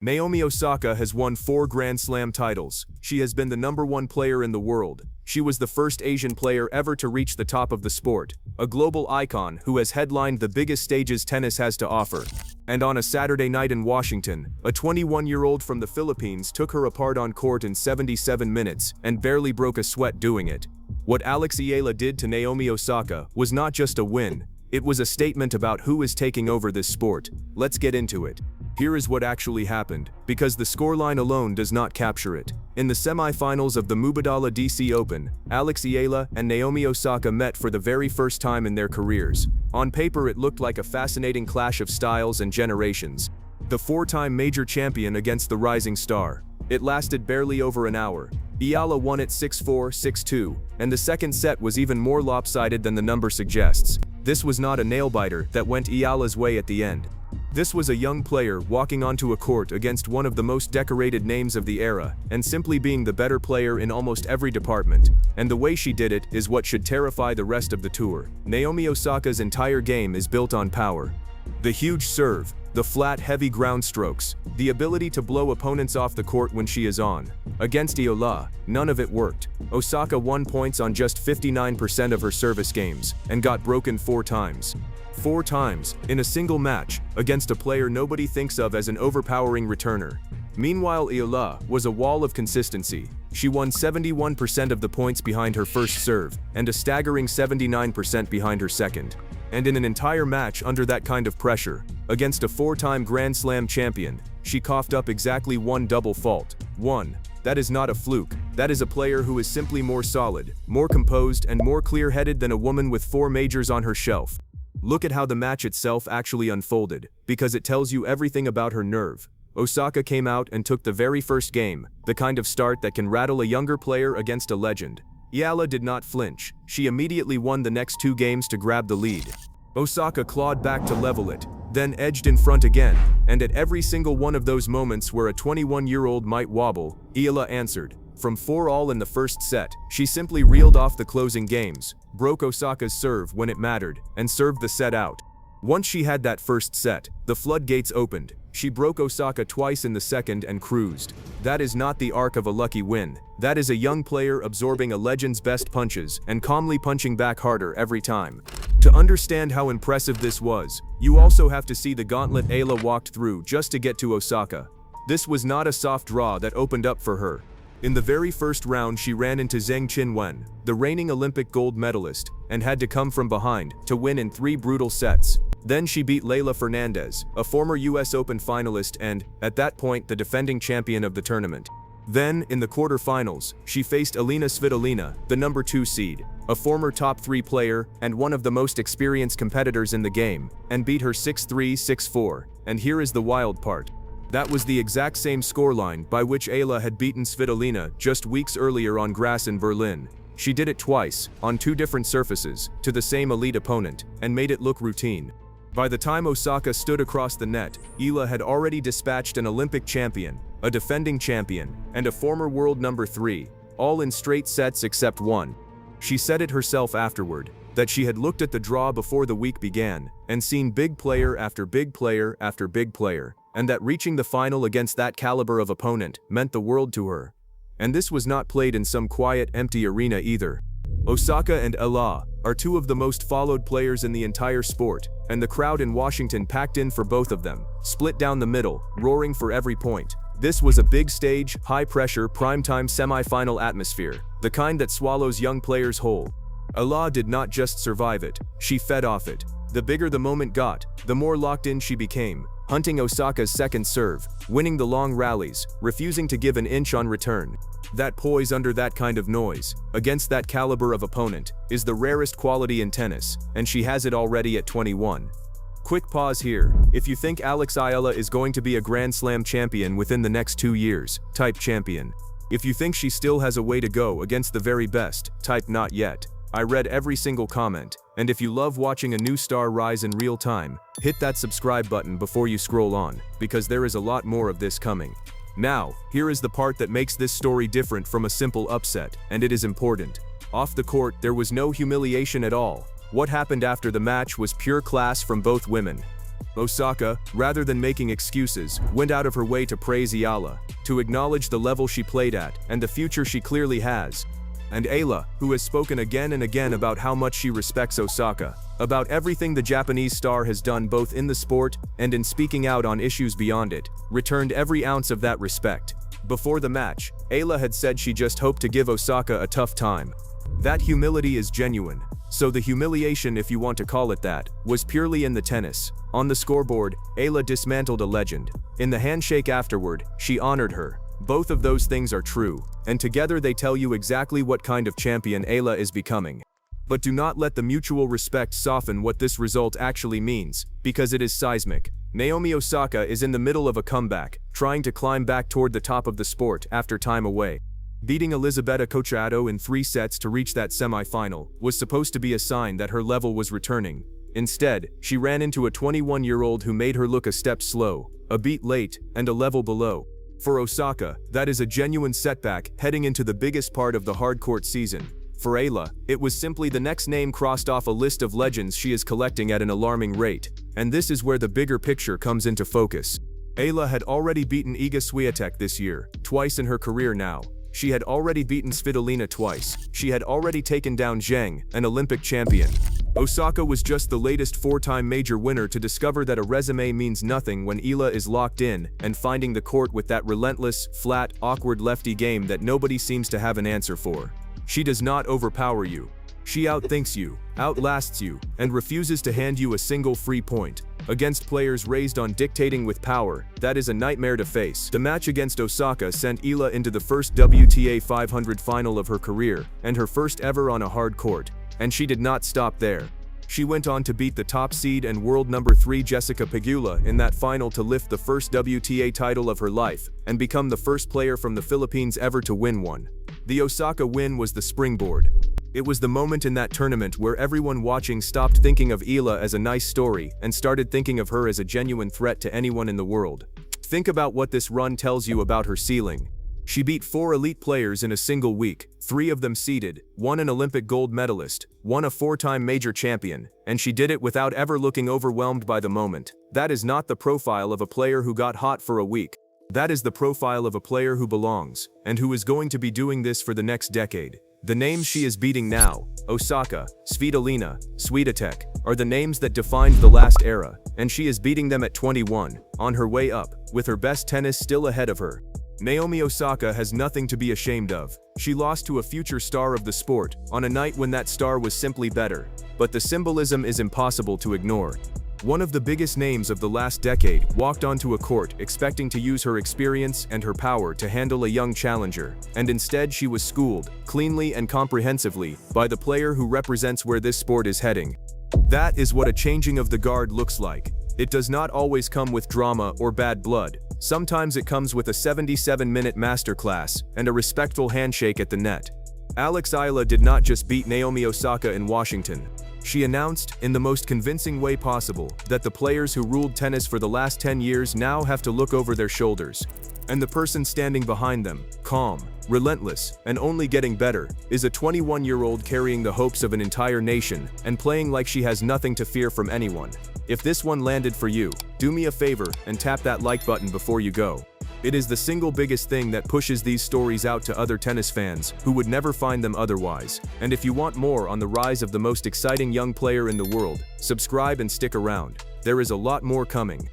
Naomi Osaka has won 4 Grand Slam titles. She has been the #1 player in the world. She was the first Asian player ever to reach the top of the sport, a global icon who has headlined the biggest stages tennis has to offer. And on a Saturday night in Washington, a 21-year-old from the Philippines took her apart on court in 77 minutes and barely broke a sweat doing it. What Eala did to Naomi Osaka was not just a win, it was a statement about who is taking over this sport. Let's get into it. Here is what actually happened, because the scoreline alone does not capture it. In the semi-finals of the Mubadala DC Open, Eala and Naomi Osaka met for the very first time in their careers. On paper it looked like a fascinating clash of styles and generations. The 4-time major champion against the rising star. It lasted barely over an hour. Eala won it 6-4, 6-2, and the second set was even more lopsided than the number suggests. This was not a nail-biter that went Eala's way at the end. This was a young player walking onto a court against one of the most decorated names of the era, and simply being the better player in almost every department. And the way she did it is what should terrify the rest of the tour. Naomi Osaka's entire game is built on power. The huge serve, the flat, heavy ground strokes, the ability to blow opponents off the court when she is on. Against Eala, none of it worked. Osaka won points on just 59% of her service games, and got broken 4 times. 4 times, in a single match, against a player nobody thinks of as an overpowering returner. Meanwhile, Eala was a wall of consistency. She won 71% of the points behind her first serve, and a staggering 79% behind her second. And in an entire match under that kind of pressure, against a 4-time Grand Slam champion, she coughed up exactly 1 double fault. 1. That is not a fluke. That is a player who is simply more solid, more composed, and more clear-headed than a woman with 4 majors on her shelf. Look at how the match itself actually unfolded, because it tells you everything about her nerve. Osaka came out and took the very first game, the kind of start that can rattle a younger player against a legend. Eala did not flinch. She immediately won the next 2 games to grab the lead. Osaka clawed back to level it, then edged in front again, and at every single one of those moments where a 21-year-old might wobble, Eala answered. From 4-all in the first set, she simply reeled off the closing games, broke Osaka's serve when it mattered, and served the set out. Once she had that first set, the floodgates opened. She broke Osaka twice in the second and cruised. That is not the arc of a lucky win. That is a young player absorbing a legend's best punches and calmly punching back harder every time. To understand how impressive this was, you also have to see the gauntlet Eala walked through just to get to Osaka. This was not a soft draw that opened up for her. In the very first round she ran into Zheng Qinwen, the reigning Olympic gold medalist, and had to come from behind to win in 3 brutal sets. Then she beat Leylah Fernandez, a former US Open finalist and, at that point, the defending champion of the tournament. Then, in the quarterfinals, she faced Alina Svitolina, the #2 seed, a former top 3 player and one of the most experienced competitors in the game, and beat her 6-3, 6-4. And here is the wild part. That was the exact same scoreline by which Eala had beaten Svitolina just weeks earlier on grass in Berlin. She did it twice, on 2 different surfaces, to the same elite opponent, and made it look routine. By the time Osaka stood across the net, Eala had already dispatched an Olympic champion, a defending champion, and a former world #3, all in straight sets except one. She said it herself afterward, that she had looked at the draw before the week began, and seen big player after big player after big player, and that reaching the final against that caliber of opponent meant the world to her. And this was not played in some quiet, empty arena either. Osaka and Eala are 2 of the most followed players in the entire sport, and the crowd in Washington packed in for both of them, split down the middle, roaring for every point. This was a big stage, high-pressure, primetime semi-final atmosphere, the kind that swallows young players whole. Eala did not just survive it, she fed off it. The bigger the moment got, the more locked in she became, hunting Osaka's second serve, winning the long rallies, refusing to give an inch on return. That poise under that kind of noise, against that caliber of opponent, is the rarest quality in tennis, and she has it already at 21. Quick pause here. If you think Eala is going to be a Grand Slam champion within the next 2 years, type champion. If you think she still has a way to go against the very best, type not yet. I read every single comment, and if you love watching a new star rise in real time, hit that subscribe button before you scroll on, because there is a lot more of this coming. Now, here is the part that makes this story different from a simple upset, and it is important. Off the court, there was no humiliation at all. What happened after the match was pure class from both women. Osaka, rather than making excuses, went out of her way to praise Eala, to acknowledge the level she played at and the future she clearly has. And Eala, who has spoken again and again about how much she respects Osaka, about everything the Japanese star has done both in the sport and in speaking out on issues beyond it, returned every ounce of that respect. Before the match, Eala had said she just hoped to give Osaka a tough time. That humility is genuine. So the humiliation, if you want to call it that, was purely in the tennis. On the scoreboard, Eala dismantled a legend. In the handshake afterward, she honored her. Both of those things are true, and together they tell you exactly what kind of champion Eala is becoming. But do not let the mutual respect soften what this result actually means, because it is seismic. Naomi Osaka is in the middle of a comeback, trying to climb back toward the top of the sport after time away. Beating Elisabetta Cocciato in 3 sets to reach that semi-final was supposed to be a sign that her level was returning. Instead, she ran into a 21-year-old who made her look a step slow, a beat late, and a level below. For Osaka, that is a genuine setback heading into the biggest part of the hardcourt season. For Eala, it was simply the next name crossed off a list of legends she is collecting at an alarming rate. And this is where the bigger picture comes into focus. Eala had already beaten Iga Swiatek this year, twice in her career now. She had already beaten Svitolina twice. She had already taken down Zheng, an Olympic champion. Osaka was just the latest 4-time major winner to discover that a resume means nothing when Eala is locked in and finding the court with that relentless, flat, awkward lefty game that nobody seems to have an answer for. She does not overpower you. She outthinks you, outlasts you, and refuses to hand you a single free point. Against players raised on dictating with power, that is a nightmare to face. The match against Osaka sent Eala into the first WTA 500 final of her career, and her first ever on a hard court. And she did not stop there. She went on to beat the top seed and world number 3 Jessica Pegula in that final to lift the first WTA title of her life, and become the first player from the Philippines ever to win one. The Osaka win was the springboard. It was the moment in that tournament where everyone watching stopped thinking of Eala as a nice story and started thinking of her as a genuine threat to anyone in the world. Think about what this run tells you about her ceiling. She beat 4 elite players in a single week, 3 of them seeded, 1 an Olympic gold medalist, 1 a 4-time major champion, and she did it without ever looking overwhelmed by the moment. That is not the profile of a player who got hot for a week. That is the profile of a player who belongs, and who is going to be doing this for the next decade. The names she is beating now, Osaka, Svitolina, Swiatek, are the names that defined the last era, and she is beating them at 21, on her way up, with her best tennis still ahead of her. Naomi Osaka has nothing to be ashamed of. She lost to a future star of the sport, on a night when that star was simply better. But the symbolism is impossible to ignore. One of the biggest names of the last decade walked onto a court expecting to use her experience and her power to handle a young challenger, and instead she was schooled, cleanly and comprehensively, by the player who represents where this sport is heading. That is what a changing of the guard looks like. It does not always come with drama or bad blood. Sometimes it comes with a 77-minute masterclass and a respectful handshake at the net. Eala did not just beat Naomi Osaka in Washington. She announced, in the most convincing way possible, that the players who ruled tennis for the last 10 years now have to look over their shoulders. And the person standing behind them, calm, relentless, and only getting better, is a 21-year-old carrying the hopes of an entire nation and playing like she has nothing to fear from anyone. If this one landed for you, do me a favor and tap that like button before you go. It is the single biggest thing that pushes these stories out to other tennis fans who would never find them otherwise. And if you want more on the rise of the most exciting young player in the world, subscribe and stick around. There is a lot more coming.